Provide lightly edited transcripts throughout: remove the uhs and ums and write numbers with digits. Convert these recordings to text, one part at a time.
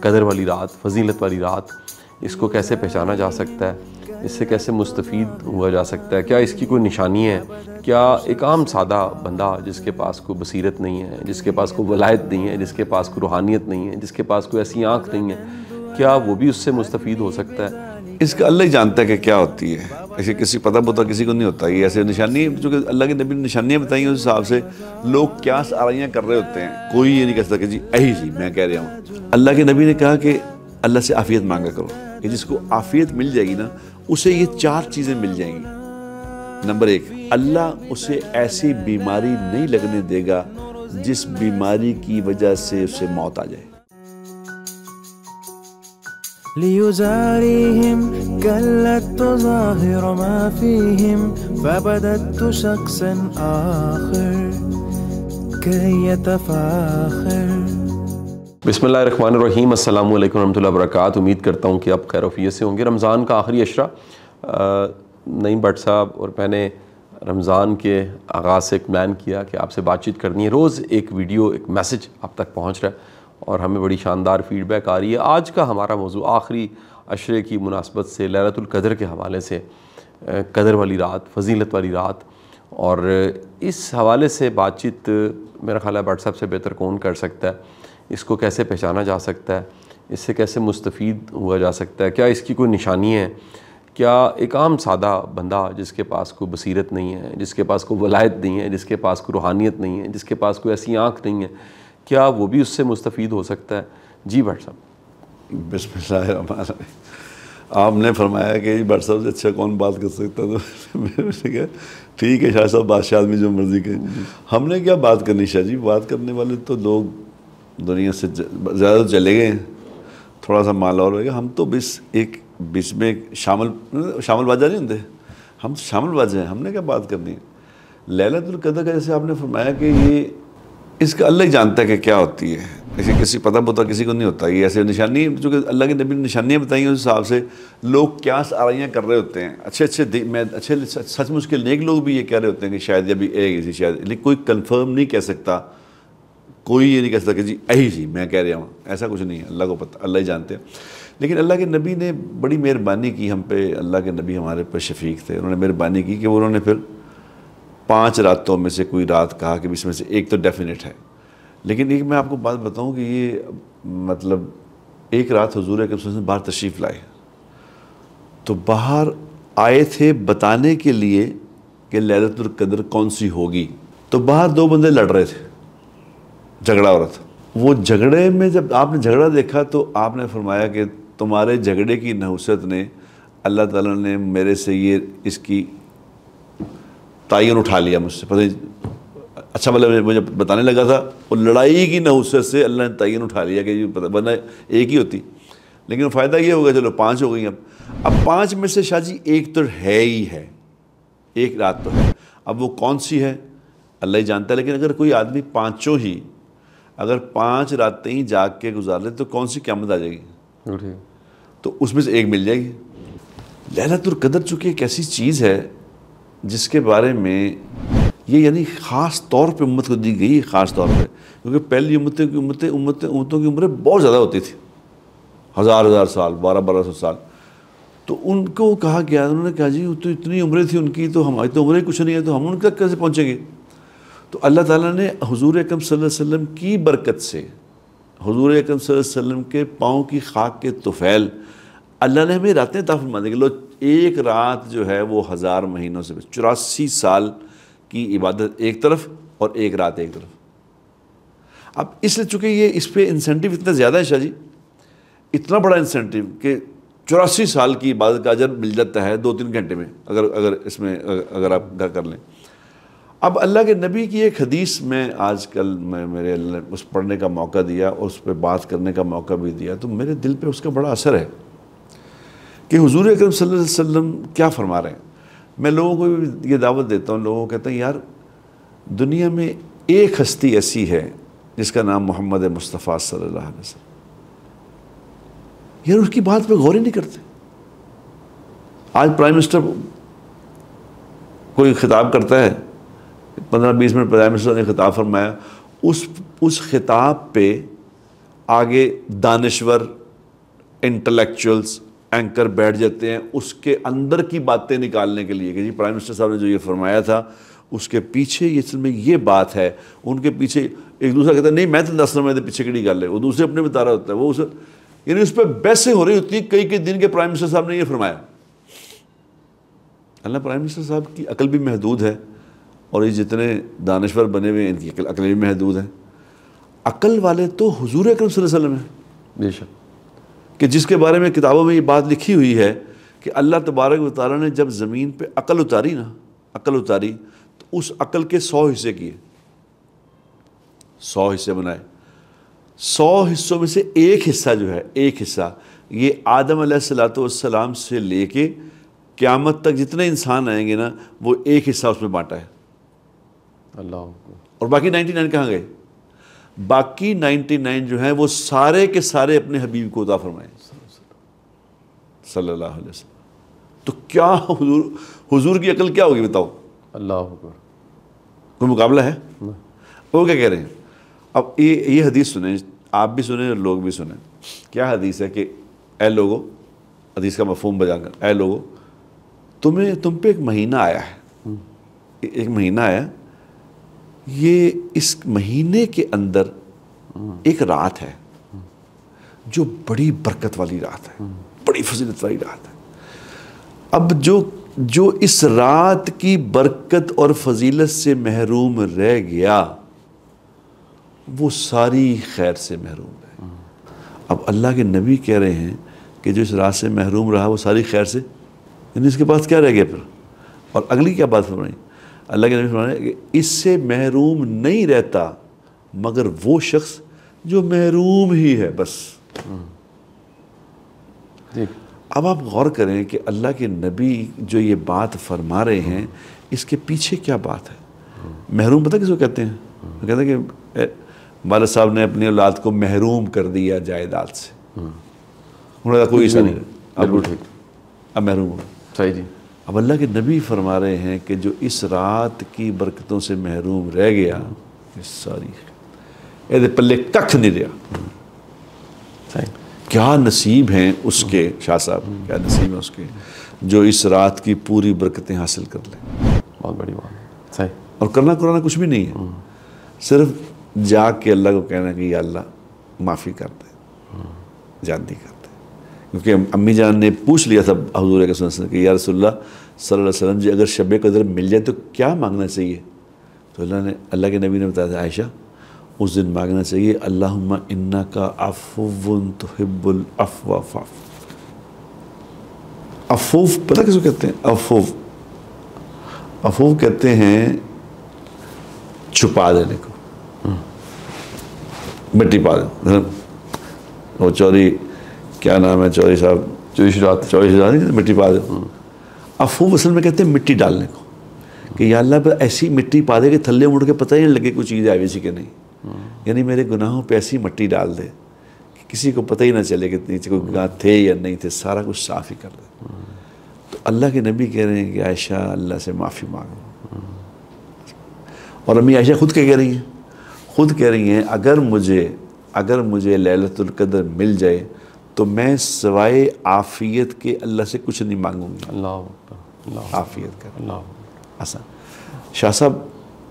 قدر والی رات، فضیلت والی رات، اس کو کیسے پہچانا جا سکتا ہے، اس سے کیسے مستفید ہوا جا سکتا ہے، کیا اس کی کوئی نشانی ہے؟ کیا ایک عام سادہ بندہ جس کے پاس کوئی بصیرت نہیں ہے، جس کے پاس کوئی ولایت نہیں ہے، جس کے پاس کوئی روحانیت نہیں ہے، جس کے پاس کوئی ایسی آنکھ نہیں ہے، کیا وہ بھی اس سے مستفید ہو سکتا ہے؟ اس کا اللہ ہی جانتا ہے کہ کیا ہوتی ہے، ایسے کسی پتہ پتہ کسی کو نہیں ہوتا. یہ ایسے نشانی چونکہ اللہ کے نبی نے نشانیاں بتائی ہیں، اس حساب سے لوگ قیاس آرائیاں کر رہے ہوتے ہیں. کوئی یہ نہیں کہہ سکتا کہ جی یہی جی میں کہہ رہا ہوں. اللہ کے نبی نے کہا کہ اللہ سے عافیت مانگا کرو، کہ جس کو عافیت مل جائے گی نا اسے یہ 4 چیزیں مل جائیں گی. نمبر 1، اللہ اسے ایسی بیماری نہیں لگنے دے گا جس بیماری کی وجہ سے اسے موت آ جائے. ليزاريهم قلت تظاهر ما فيهم فبدت شخصا آخر كي يتفاخر. بسم اللہ الرحمن الرحیم. السلام علیکم ورحمۃ اللہ وبرکاتہ. امید کرتا ہوں کہ آپ خیر وفیت سے ہوں گے. رمضان کا آخری عشرہ، نعیم بٹ صاحب اور میں نے رمضان کے آغاز سے ایک پلان کیا کہ آپ سے بات چیت کرنی ہے. روز ایک ویڈیو، ایک میسج آپ تک پہنچ رہا ہے اور ہمیں بڑی شاندار فیڈ بیک آ رہی ہے. آج کا ہمارا موضوع آخری عشرے کی مناسبت سے لیلۃ القدر کے حوالے سے، قدر والی رات، فضیلت والی رات، اور اس حوالے سے بات چیت میرا خیال ہے بٹ صاحب سے بہتر کون کر سکتا ہے. اس کو کیسے پہچانا جا سکتا ہے، اس سے کیسے مستفید ہوا جا سکتا ہے، کیا اس کی کوئی نشانی ہے؟ کیا ایک عام سادہ بندہ جس کے پاس کوئی بصیرت نہیں ہے، جس کے پاس کوئی ولایت نہیں ہے، جس کے پاس کوئی روحانیت نہیں ہے، جس کے پاس کوئی ایسی آنکھ نہیں ہے، کیا وہ بھی اس سے مستفید ہو سکتا ہے؟ جی بٹ صاحب. بسم اللہ الرحمن الرحیم. آپ نے فرمایا کہ بٹ صاحب سے اچھا کون بات کر سکتا، تو میں نے کہا ٹھیک ہے شاہ صاحب، بادشاہ آدمی جو مرضی کہ ہم نے کیا بات کرنی. شاہ جی بات کرنے والے تو لوگ دنیا سے زیادہ چلے گئے ہیں، تھوڑا سا مال اور ہوئے گا. ہم تو بیچ میں شامل باجہ نہیں ہوتے، ہم شامل باجہ ہیں. ہم نے کیا بات کرنی ہے لیلۃ القدر کا؟ جیسے آپ نے فرمایا کہ یہ اس کا اللہ ہی جانتا ہے کہ کیا ہوتی ہے، ایسے کسی پتہ کسی کو نہیں ہوتا. یہ ایسے نشانی چونکہ اللہ کے نبی نے نشانیاں بتائی ہیں، اس حساب سے لوگ قیاس آرائیاں کر رہے ہوتے ہیں. اچھے سچ مشکل نیک لوگ بھی یہ کہہ رہے ہوتے ہیں کہ شاید یہ بھی ایک شاید، لیکن کوئی کنفرم نہیں کہہ سکتا. کوئی یہ نہیں کہہ سکتا کہ جی یہی جی میں کہہ رہا ہوں. ایسا کچھ نہیں ہے، اللہ کو پتہ، اللہ ہی جانتے ہیں. لیکن اللہ کے نبی نے بڑی مہربانی کی ہم پہ. اللہ کے نبی ہمارے پر شفیق تھے. انہوں نے مہربانی کی کہ انہوں نے پھر 5 راتوں میں سے کوئی رات کہا کہ اس میں سے ایک تو ڈیفینیٹ ہے. لیکن ایک میں آپ کو بات بتاؤں کہ یہ مطلب ایک رات حضور اکرم صلی اللہ علیہ وسلم باہر تشریف لائے، تو باہر آئے تھے بتانے کے لیے کہ لیلۃ القدر کون سی ہوگی. تو باہر 2 بندے لڑ رہے تھے، جھگڑا ہو رہا تھا. وہ جھگڑے میں جب آپ نے جھگڑا دیکھا تو آپ نے فرمایا کہ تمہارے جھگڑے کی نحوست نے اللہ تعالیٰ نے میرے سے اس کی تعین اٹھا لیا مجھ سے. پتہ اچھا مطلب مجھے بتانے لگا تھا، وہ لڑائی کی نحوست سے اللہ نے تعین اٹھا لیا کہ یہ ورنہ ایک ہی ہوتی. لیکن فائدہ یہ ہوگا چلو 5 ہو گئی. اب 5 میں سے شاہ جی ایک تو ہے ہی ہے، ایک رات تو ہے. اب وہ کون سی ہے اللہ ہی جانتا ہے. لیکن اگر کوئی آدمی 5 ہی اگر 5 راتیں ہی جاگ کے گزار لے تو کون سی قیامت آ جائے گی؟ تو اس میں سے ایک مل جائے گی. لیلۃ القدر چونکہ ایک ایسی چیز ہے جس کے بارے میں یہ یعنی خاص طور پہ امت کو دی گئی، خاص طور پہ کیونکہ پہلی امتوں کی عمریں بہت زیادہ ہوتی تھی، 1000 سال، 1200 سال. تو ان کو کہا گیا، انہوں نے کہا جی تو اتنی عمریں تھی ان کی، تو ہماری تو عمریں کچھ نہیں ہے، تو ہم ان تک کیسے پہنچیں گے؟ تو اللہ تعالیٰ نے حضور اکرم صلی اللہ علیہ وسلم کی برکت سے، حضور اکرم صلی اللہ علیہ وسلم کے پاؤں کی خاک کے طفیل، اللہ نے ہمیں راتیں عطا فرما دی کہ لو ایک رات جو ہے وہ 1000 مہینوں سے 84 سال کی عبادت ایک طرف اور ایک رات ایک طرف. اب اس لیے چونکہ یہ اس پہ انسینٹیو اتنا زیادہ ہے شاہ جی، اتنا بڑا انسینٹیو کہ 84 سال کی عبادت کا اجر مل جاتا ہے 2-3 گھنٹے میں اگر آپ کر لیں. اب اللہ کے نبی کی ایک حدیث میں آج کل میرے اللہ نے اس پڑھنے کا موقع دیا اور اس پہ بات کرنے کا موقع بھی دیا، تو میرے دل پہ اس کا بڑا اثر ہے کہ حضور اکرم صلی اللہ علیہ وسلم کیا فرما رہے ہیں. میں لوگوں کو بھی یہ دعوت دیتا ہوں، لوگوں کو کہتا ہوں یار دنیا میں ایک ہستی ایسی ہے جس کا نام محمد مصطفیٰ صلی اللہ علیہ وسلم. یار اس کی بات پہ غور ہی نہیں کرتے. آج پرائم منسٹر کوئی خطاب کرتا ہے، 15-20 منٹ پرائم منسٹر نے خطاب فرمایا، اس خطاب پہ آگے دانشور انٹلیکچوئلس اینکر بیٹھ جاتے ہیں اس کے اندر کی باتیں نکالنے کے لیے کہ جی پرائم منسٹر صاحب نے جو یہ فرمایا تھا اس کے پیچھے یہ اصل میں یہ بات ہے. ان کے پیچھے ایک دوسرا کہتا ہے نہیں میں تو 10 نمبر پیچھے کڑی گل ہے, وہ دوسرے اپنے بتا رہا ہوتا ہے, وہ اسے یعنی اس پہ بحثیں ہو رہی ہوتی ہیں کئی دن کے پرائم منسٹر صاحب نے یہ فرمایا. اللہ پرائم منسٹر صاحب کی عقل بھی محدود ہے اور یہ جتنے دانشور بنے ہوئے ہیں ان کی عقل بھی محدود ہے. عقل والے تو حضور اکرم صلی اللہ علیہ وسلم ہیں بے شک, کہ جس کے بارے میں کتابوں میں یہ بات لکھی ہوئی ہے کہ اللہ تبارک و تعالیٰ نے جب زمین پہ عقل اتاری تو اس عقل کے 100 حصے کیے, 100 حصے بنائے. 100 حصوں میں سے ایک حصہ جو ہے, ایک حصہ یہ آدم علیہ السلام سے لے کے قیامت تک جتنے انسان آئیں گے نا وہ ایک حصہ اس میں بانٹا ہے. اللہ. اور باقی 99 کہاں گئے؟ باقی 99 جو ہیں وہ سارے کے سارے اپنے حبیب کو عطا فرمائے صلی اللہ علیہ وسلم. تو کیا حضور کی عقل کیا ہوگی بتاؤ؟ اللہ اکبر. کوئی مقابلہ ہے؟ وہ کیا کہہ رہے ہیں؟ اب یہ حدیث سنیں, آپ بھی سنیں اور لوگ بھی سنیں. کیا حدیث ہے کہ اے لوگو, حدیث کا مفہوم بیان کر, اے لوگو تم پہ ایک مہینہ آیا ہے, ایک مہینہ آیا, یہ اس مہینے کے اندر ایک رات ہے جو بڑی برکت والی رات ہے, بڑی فضیلت والی رات ہے. اب جو اس رات کی برکت اور فضیلت سے محروم رہ گیا وہ ساری خیر سے محروم ہے. اب اللہ کے نبی کہہ رہے ہیں کہ جو اس رات سے محروم رہا وہ ساری خیر سے, یعنی اس کے پاس کیا رہ گیا پھر؟ اور اگلی کیا بات فرمائی؟ اللہ کے نبی فرمایا کہ اس سے محروم نہیں رہتا مگر وہ شخص جو محروم ہی ہے بس. اب آپ غور کریں کہ اللہ کے نبی جو یہ بات فرما رہے ہیں اس کے پیچھے کیا بات ہے؟ محروم پتہ کس کو کہتے ہیں؟ وہ کہتے ہیں کہ والد صاحب نے اپنی اولاد کو محروم کر دیا جائیداد سے, انہوں نے کوئی حصہ نہیں, اب محروم ہو. صحیح جی. اب اللہ کے نبی فرما رہے ہیں کہ جو اس رات کی برکتوں سے محروم رہ گیا یہ ساری یہ پلے ککھ نہیں رہا. کیا نصیب ہیں اس کے, شاہ صاحب کیا نصیب ہیں اس کے جو اس رات کی پوری برکتیں حاصل کر لیں. بہت بڑی بات. صحیح. اور کرنا قرآن کچھ بھی نہیں ہے, صرف جاگ کے اللہ کو کہنا کہ یا اللہ معافی کر دے, جانتی کر دے. کیونکہ امی جان نے پوچھ لیا تھا حضور کے سنت کہ یا رسول اللہ صلی اللہ علیہ وسلم جی اگر شب قدر مل جائے تو کیا مانگنا چاہیے؟ تو اللہ کے نبی نے بتایا تھا عائشہ اس دن مانگنا چاہیے اللہم انکا عفو تحب العفو فاعف. عفو پتہ کس کو کہتے ہیں؟ عفو کہتے ہیں چھپا دینے کو, مٹی پا دیں. وہ چوری کیا نام ہے چوری صاحب, چوری مٹی پا دے. عفو اصل میں کہتے ہیں مٹی ڈالنے کو کہ یا اللہ پہ ایسی مٹی پا دے کہ تھلے مڑ کے پتہ ہی نہیں لگے کوئی چیز آئی ویسی کہ نہیں. یعنی میرے گناہوں پہ ایسی مٹی ڈال دے کہ کسی کو پتہ ہی نہ چلے کہ نیچے کوئی گناہ تھے یا نہیں تھے, سارا کچھ صاف ہی کر دے. تو اللہ کے نبی کہہ رہے ہیں کہ عائشہ اللہ سے معافی مانگو. اور امی عائشہ خود کہہ رہی ہیں, خود کہہ رہی ہیں اگر مجھے لیلۃ القدر مل جائے تو میں سوائے عافیت کے اللہ سے کچھ نہیں مانگوں گی. اللہ عافیت کا آسان. شاہ صاحب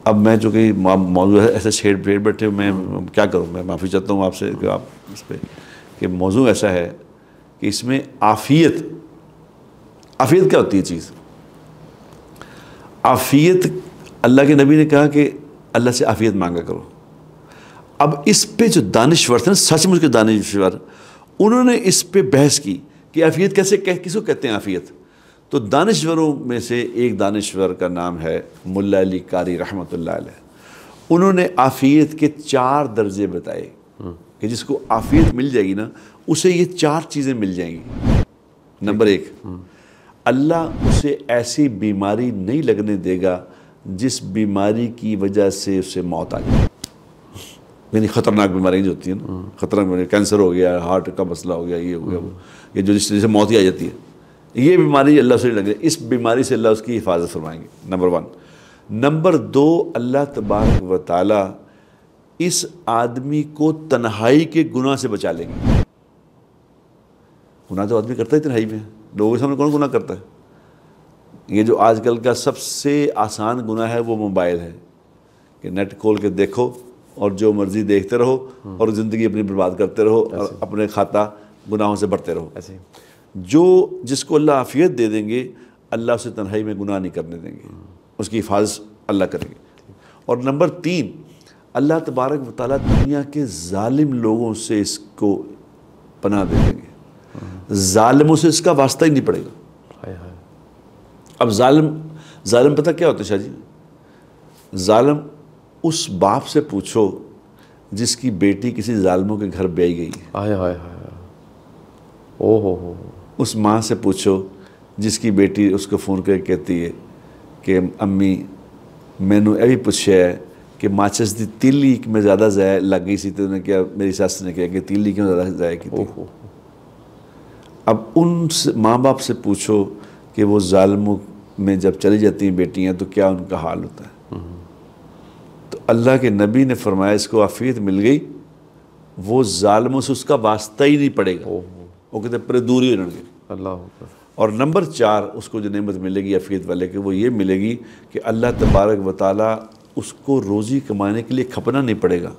اب میں چونکہ موضوع ایسے چھیڑ پھیڑ بیٹھے میں کیا کروں, میں معافی چاہتا ہوں آپ سے کہ آپ اس پہ کہ موضوع ایسا ہے کہ اس میں عافیت کیا ہوتی ہے چیز؟ عافیت اللہ کے نبی نے کہا کہ اللہ سے عافیت مانگا کرو. اب اس پہ جو دانشور تھے نا, سچ مجھ کے دانشور, انہوں نے اس پہ بحث کی کہ عافیت کس کو کہتے ہیں عافیت. تو دانشوروں میں سے ایک دانشور کا نام ہے ملا علی قاری رحمۃ اللہ علیہ. انہوں نے عافیت کے 4 درجے بتائے کہ جس کو عافیت مل جائے گی نا اسے یہ 4 چیزیں مل جائیں گی. نمبر 1, اللہ اسے ایسی بیماری نہیں لگنے دے گا جس بیماری کی وجہ سے اسے موت آ جائے. یعنی خطرناک بیماریاں جو ہوتی ہیں نا, خطرناک بیماری, کینسر ہو گیا, ہارٹ کا مسئلہ ہو گیا, یہ ہو گیا, یہ جو جس طرح سے موت ہی آ جاتی ہے, یہ بیماری اللہ سے لگے, اس بیماری سے اللہ اس کی حفاظت فرمائیں گے. نمبر 1. نمبر 2, اللہ تبارک و تعالی اس آدمی کو تنہائی کے گناہ سے بچا لیں گے. گناہ تو آدمی کرتا ہے تنہائی میں, لوگوں کے سامنے کون گناہ کرتا ہے؟ یہ جو آج کل کا سب سے آسان گناہ ہے وہ موبائل ہے, کہ نیٹ کھول کے دیکھو اور جو مرضی دیکھتے رہو اور زندگی اپنی برباد کرتے رہو اور اپنے کھاتا گناہوں سے بڑھتے رہو. جس کو اللہ عافیت دے دیں گے اللہ اسے تنہائی میں گناہ نہیں کرنے دیں گے, اس کی حفاظت اللہ کریں گے. اور نمبر 3, اللہ تبارک و تعالیٰ دنیا کے ظالم لوگوں سے اس کو پناہ دے دیں گے. ظالموں سے اس کا واسطہ ہی نہیں پڑے گا. اب ظالم پتہ کیا ہوتا ہے شاہ جی؟ ظالم اس باپ سے پوچھو جس کی بیٹی کسی ظالموں کے گھر بیائی گئی ہے. اس ماں سے پوچھو جس کی بیٹی اس کو فون کر کے کہتی ہے کہ امی میں نے یہ بھی پوچھا ہے کہ ماچس دی تیلی میں زیادہ ضائع لگ گئی سی, تو نے کیا میری ساس نے کہا کہ تیلی کیوں زیادہ ضائع کی تھی. اب ان ماں باپ سے پوچھو کہ وہ ظالموں میں جب چلی جاتی ہیں بیٹیاں تو کیا ان کا حال ہوتا ہے. تو اللہ کے نبی نے فرمایا اس کو عافیت مل گئی, وہ ظالموں سے اس کا واسطہ ہی نہیں پڑے گا, وہ کہتے ہیں پرے دور ہی رہیں گے. اللہ. اور نمبر 4 اس کو جو نعمت ملے گی عافیت والے کہ وہ یہ ملے گی کہ اللہ تبارک و تعالیٰ اس کو روزی کمانے کے لیے کھپنا نہیں پڑے گا.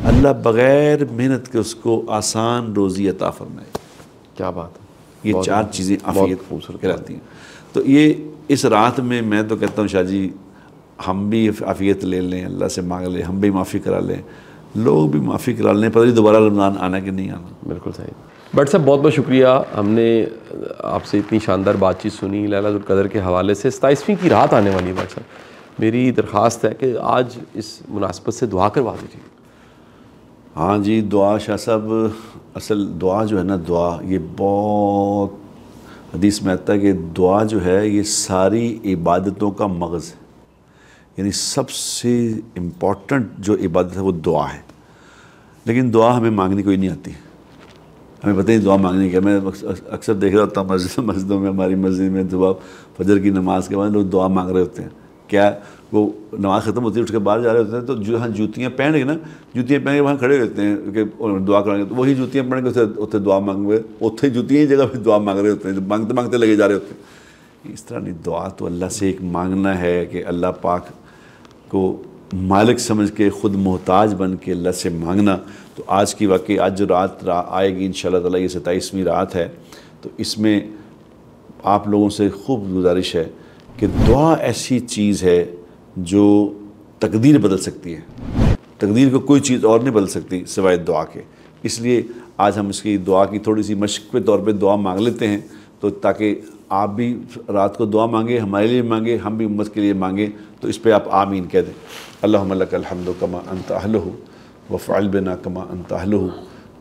اللہ بغیر محنت کے اس کو آسان روزی عطا فرمائے. کیا بات ہے. یہ 4 چیزیں عافیت کہلاتی ہیں. تو یہ اس رات میں تو کہتا ہوں شاہ جی ہم بھی عافیت لے لیں, اللہ سے مانگ لیں, ہم بھی معافی کرا لیں, لوگ بھی معافی کرا لیں, پتہ نہیں دوبارہ رمضان آنا کہ نہیں آنا. بالکل صحیح. بٹ صاحب بہت بہت شکریہ, ہم نے آپ سے اتنی شاندار بات چیت سنی لیلۃ القدر کے حوالے سے. 27ویں کی رات آنے والی ہے بٹ صاحب, میری درخواست ہے کہ آج اس مناسبت سے دعا کروا دیجیے. ہاں جی دعا شاہ صاحب, اصل دعا جو ہے نا, دعا یہ بہت حدیث میں آتا ہے کہ دعا جو ہے یہ ساری عبادتوں کا مغز ہے. یعنی سب سے امپورٹنٹ جو عبادت ہے وہ دعا ہے. لیکن دعا ہمیں مانگنی کوئی نہیں آتی, ہمیں پتہ نہیں دعا مانگنی کیا. میں اکثر دیکھ رہا ہوتا ہوں مسجدوں میں, ہماری مسجد میں صبح فجر کی نماز کے بعد لوگ دعا مانگ رہے ہوتے ہیں. کیا وہ نماز ختم ہوتی ہے اٹھ کے باہر جا رہے ہوتے ہیں تو جو ہاں جوتیاں پہن گے نا, جوتیاں پہن کے وہاں کھڑے ہوتے ہیں کہ دعا کریں گے, تو وہی جوتیاں پہن کے اتنے دعا مانگ ہوئے, اتنے جوتیاں ہی جگہ پہ دعا مانگ رہے ہوتے ہیں, مانگتے مانگتے لگے جا رہے ہوتے ہیں. اس طرح نہیں, دعا تو اللہ سے ایک مانگنا ہے کہ اللہ پاک کو مالک سمجھ کے خود محتاج بن کے اللہ سے مانگنا. تو آج کی واقعی آج جو رات آئے گی انشاءاللہ تعالیٰ, یہ 27ویں رات ہے, تو اس میں آپ لوگوں سے خوب گزارش ہے کہ دعا ایسی چیز ہے جو تقدیر بدل سکتی ہے. تقدیر کو کوئی چیز اور نہیں بدل سکتی سوائے دعا کے. اس لیے آج ہم اس کی دعا کی تھوڑی سی مشق کے طور پہ دعا مانگ لیتے ہیں, تو تاکہ آپ بھی رات کو دعا مانگیں, ہمارے لیے مانگیں, ہم بھی امت کے لیے مانگیں. تو اس پہ آپ آمین کہہ دیں. اللہم لک الحمد کما انت اہلہ وفعل بنا کما انت اہلہ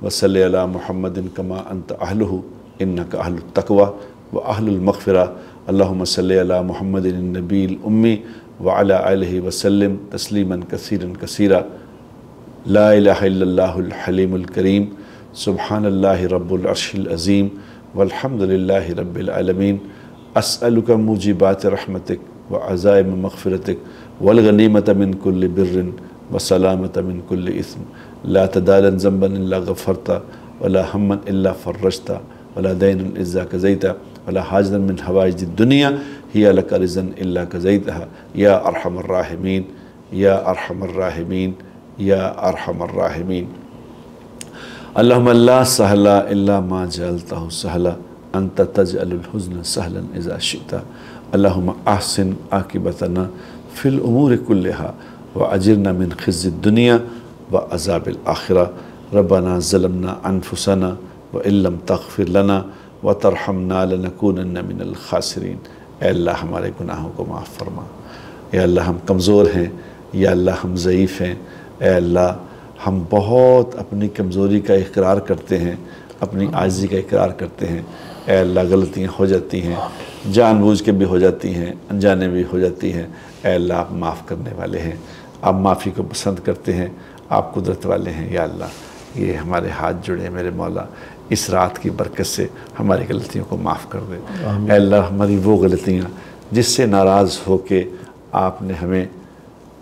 وصلی علی محمد کما انت اہلہ انک اہل التقوی واہل المغفرہ. اللہم صلی علی محمد النبی الامی وعلی آلہ وسلم تسلیما کثیرا کثیرا. لا الہ الا اللہ الحلیم الکریم. سبحان اللہ رب العرش العظیم والحمد للہ رب العالمین. اسألک موجبات رحمتک وعزائم مغفرتک والغنیمت من کل بر وسلامت من کل اثم. لا تدالا ذنبا الا غفرتا ولا ہما الا فرجتا ولا دینا الا قضیتا ولا حاجتا من حوائج الدنیا ہی لک رضا الا قضیتها یا ارحم الراحمین یا ارحم الراحمین یا ارحم الراحمین. اللہم لا سہلا الا ما جعلتہ سہلا انت تجعل الحزن سہلا اذا شئتا. اللہم احسن عاقبتنا فی الامور کلہا واجرنا من خزي الدنیا وعذاب الآخرہ. ربنا ظلمنا انفسنا وان لم تغفر لنا وترحمنا لنکونن من الخاسرین. اے اللہ ہمارے گناہوں کو معاف فرما. یا اللہ ہم کمزور ہیں, یا اللہ ہم ضعیف ہیں. اے اللہ ہم بہت اپنی کمزوری کا اقرار کرتے ہیں, اپنی عاجزی کا اقرار کرتے ہیں. اے اللہ غلطیاں ہو جاتی ہیں, جان بوجھ کے بھی ہو جاتی ہیں, انجانے بھی ہو جاتی ہیں. اے اللہ آپ معاف کرنے والے ہیں, آپ معافی کو پسند کرتے ہیں, آپ قدرت والے ہیں. یا اللہ یہ ہمارے ہاتھ جڑے میرے مولا, اس رات کی برکت سے ہماری غلطیوں کو معاف کر دے. اے اللہ ہماری وہ غلطیاں جس سے ناراض ہو کے آپ نے ہمیں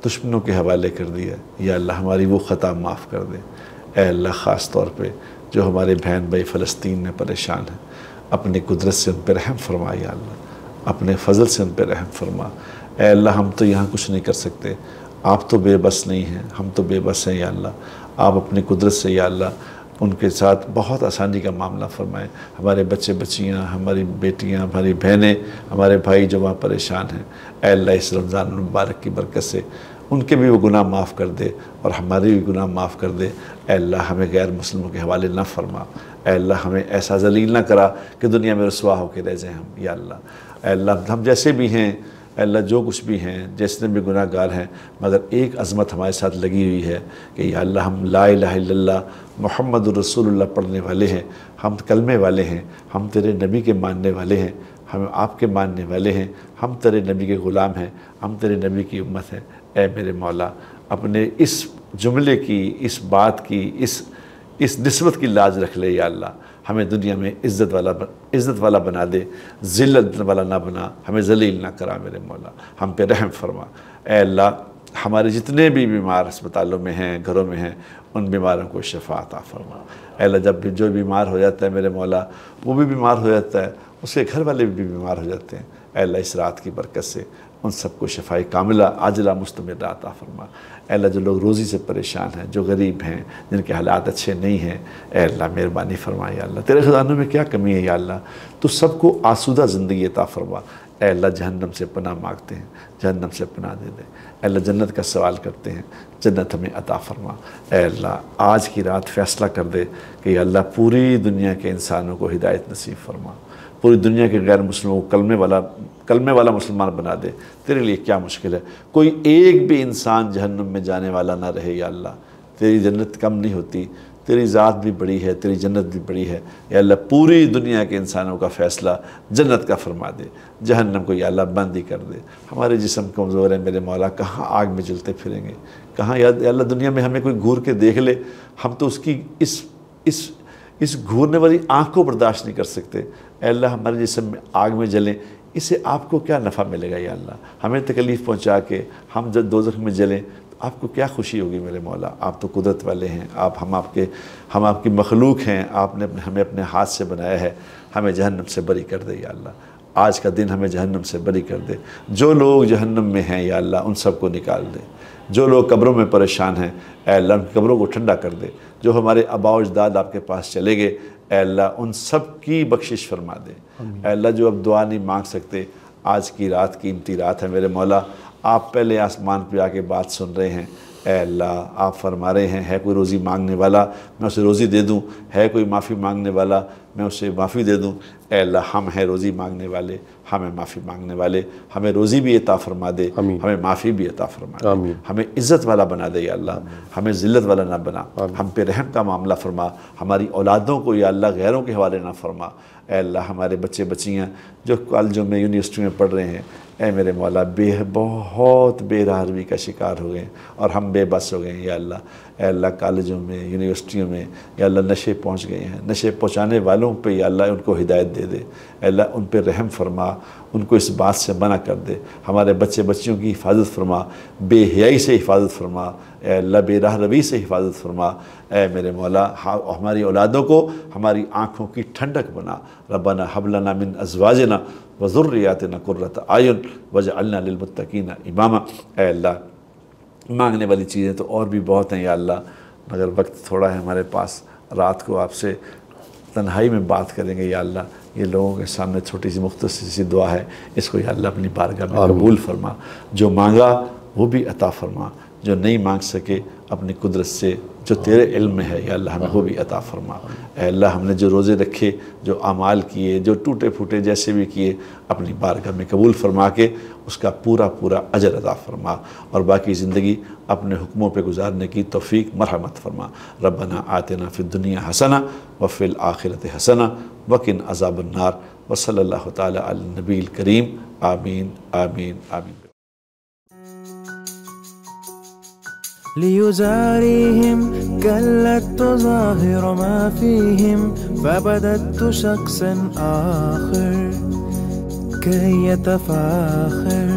دشمنوں کے حوالے کر دیا، یا اللہ ہماری وہ خطا معاف کر دے۔ اے اللہ خاص طور پہ جو ہمارے بہن بھائی فلسطین میں پریشان ہیں، اپنی قدرت سے ان پہ رحم فرما یا اللہ، اپنے فضل سے ان پہ رحم فرما۔ اے اللہ ہم تو یہاں کچھ نہیں کر سکتے، آپ تو بے بس نہیں ہیں، ہم تو بے بس ہیں یا اللہ، آپ اپنی قدرت سے یا اللہ ان کے ساتھ بہت آسانی کا معاملہ فرمائیں۔ ہمارے بچے بچیاں، ہماری بیٹیاں، ہماری بہنیں، ہمارے بھائی جو وہاں پریشان ہیں، اے اللہ اس رمضان المبارک کی برکت سے ان کے بھی وہ گناہ معاف کر دے اور ہماری بھی گناہ معاف کر دے۔ اے اللہ ہمیں غیر مسلموں کے حوالے نہ فرما، اے اللہ ہمیں ایسا ذلیل نہ کرا کہ دنیا میں رسوا ہو کے رہ جائیں ہم یا اللہ۔ اے اللہ ہم جیسے بھی ہیں، اے اللہ جو کچھ بھی ہیں، جتنے بھی گناہ گار ہیں، مگر ایک عظمت ہمارے ساتھ لگی ہوئی ہے کہ یا اللہ ہم لا الہ الا اللہ محمد الرسول اللہ پڑھنے والے ہیں، ہم کلمے والے ہیں، ہم تیرے نبی کے ماننے والے ہیں، ہم آپ کے ماننے والے ہیں، ہم تیرے نبی کے غلام ہیں، ہم تیرے نبی کی امت ہیں۔ اے میرے مولا اپنے اس جملے کی، اس بات کی، اس نسبت کی لاج رکھ لے یا اللہ، ہمیں دنیا میں عزت والا بنا دے، ذلت والا نہ بنا، ہمیں ذلیل نہ کرا میرے مولا، ہم پہ رحم فرما۔ اے اللہ ہمارے جتنے بھی بیمار ہسپتالوں میں ہیں، گھروں میں ہیں، ان بیماروں کو شفا عطا فرما۔ اے اللہ جب بھی جو بیمار ہو جاتا ہے میرے مولا، وہ بھی بیمار ہو جاتا ہے، اس کے گھر والے بھی بیمار ہو جاتے ہیں، اے اللہ اس رات کی برکت سے ان سب کو شفائی کاملہ عاجلہ مستمرہ عطا فرما۔ اے اللہ جو لوگ روزی سے پریشان ہیں، جو غریب ہیں، جن کے حالات اچھے نہیں ہیں، اے اللہ مہربانی فرما یا اللہ، تیرے خزانوں میں کیا کمی ہے یا اللہ، تو سب کو آسودہ زندگی عطا فرما۔ اے اللہ جہنم سے پناہ مانگتے ہیں، جہنم سے پناہ دے دے۔ اے اللہ جنت کا سوال کرتے ہیں، جنت ہمیں عطا فرما۔ اے اللہ آج کی رات فیصلہ کر دے کہ یا اللہ پوری دنیا کے انسانوں کو ہدایت نصیب فرما، پوری دنیا کے غیر مسلموں کو کلمے والا مسلمان بنا دے۔ تیرے لیے کیا مشکل ہے، کوئی ایک بھی انسان جہنم میں جانے والا نہ رہے یا اللہ، تیری جنت کم نہیں ہوتی، تیری ذات بھی بڑی ہے، تیری جنت بھی بڑی ہے یا اللہ، پوری دنیا کے انسانوں کا فیصلہ جنت کا فرما دے، جہنم کو یا اللہ بند ہی کر دے۔ ہمارے جسم کمزور ہیں میرے مولا، کہاں آگ میں جلتے پھریں گے، کہاں یا اللہ دنیا میں ہمیں کوئی گھور کے دیکھ لے، ہم تو اس کی اس گھورنے والی آنکھ کو برداشت نہیں کر سکتے۔ اے اللہ ہمارے جسم میں آگ میں جلیں، اسے آپ کو کیا نفع ملے گا یا اللہ، ہمیں تکلیف پہنچا کے ہم جب دوزخ میں جلیں تو آپ کو کیا خوشی ہوگی میرے مولا۔ آپ تو قدرت والے ہیں، ہم آپ کی مخلوق ہیں، آپ نے ہمیں اپنے ہاتھ سے بنایا ہے، ہمیں جہنم سے بری کر دے یا اللہ، آج کا دن ہمیں جہنم سے بری کر دے۔ جو لوگ جہنم میں ہیں یا اللہ ان سب کو نکال دے، جو لوگ قبروں میں پریشان ہیں اے اللہ ان کی قبروں کو ٹھنڈا کر دے، جو ہمارے آباء و اجداد آپ کے پاس چلے گئے اے اللہ ان سب کی بخشش فرما دے۔ اے اللہ جو اب دعا نہیں مانگ سکتے، آج کی رات قیمتی رات ہے میرے مولا، آپ پہلے آسمان پہ آ کے بات سن رہے ہیں، اے اللہ آپ فرما رہے ہیں، ہے کوئی روزی مانگنے والا میں اسے روزی دے دوں، ہے کوئی معافی مانگنے والا میں اسے معافی دے دوں۔ اے اللہ ہم ہیں روزی مانگنے والے، ہمیں معافی مانگنے والے، ہمیں روزی بھی عطا فرما دے، ہمیں معافی بھی عطا فرما دے، ہمیں عزت والا بنا دے یا اللہ، ہمیں ذلت والا نہ بنا، ہم پہ رحم کا معاملہ فرما، ہماری اولادوں کو یا اللہ غیروں کے حوالے نہ فرما۔ اے اللہ ہمارے بچے بچیاں جو کالجوں میں یونیورسٹی میں پڑھ رہے ہیں اے میرے مولا بہت بے راہ روی کا شکار ہو گئے اور ہم بے بس ہو گئے ہیں یا اللہ۔ اے اللہ کالجوں میں یونیورسٹیوں میں یا اللہ نشے پہنچ گئے ہیں، نشے پہنچانے والوں پہ یا اللہ ان کو ہدایت دے دے، اے اللہ ان پہ رحم فرما، ان کو اس بات سے منع کر دے، ہمارے بچے بچیوں کی حفاظت فرما، بے حیائی سے حفاظت فرما، اے اللہ بے راہ روی سے حفاظت فرما۔ اے میرے مولا ہماری اولادوں کو ہماری آنکھوں کی ٹھنڈک بنا، ربنا حب لنا من ازواجنا وذریاتنا قرۃ اعین واجعلنا للمتقین اماما۔ اے اللہ مانگنے والی چیزیں تو اور بھی بہت ہیں یا اللہ، مگر وقت تھوڑا ہے ہمارے پاس، رات کو آپ سے تنہائی میں بات کریں گے یا اللہ۔ یہ لوگوں کے سامنے چھوٹی سی مختصر سی دعا ہے، اس کو یا اللہ اپنی بارگاہ میں قبول فرما، جو مانگا وہ بھی عطا فرما، جو نہیں مانگ سکے اپنی قدرت سے جو تیرے علم میں ہے یا اللہ ہمیں وہ بھی عطا فرما۔ اے اللہ ہم نے جو روزے رکھے، جو اعمال کیے، جو ٹوٹے پھوٹے جیسے بھی کیے، اپنی بارگاہ میں قبول فرما کے اس کا پورا اجر عطا فرما، اور باقی زندگی اپنے حکموں پہ گزارنے کی توفیق مرحمت فرما۔ ربنا آتنا فی الدنیا حسنہ وفی الآخرۃ حسنہ وقنا عذاب النار، وصلی اللہ تعالی علی النبی الکریم، آمین آمین آمین۔ ليزاريهم كلت تظاهر ما فيهم فبدت شخصا آخر كي يتفاخر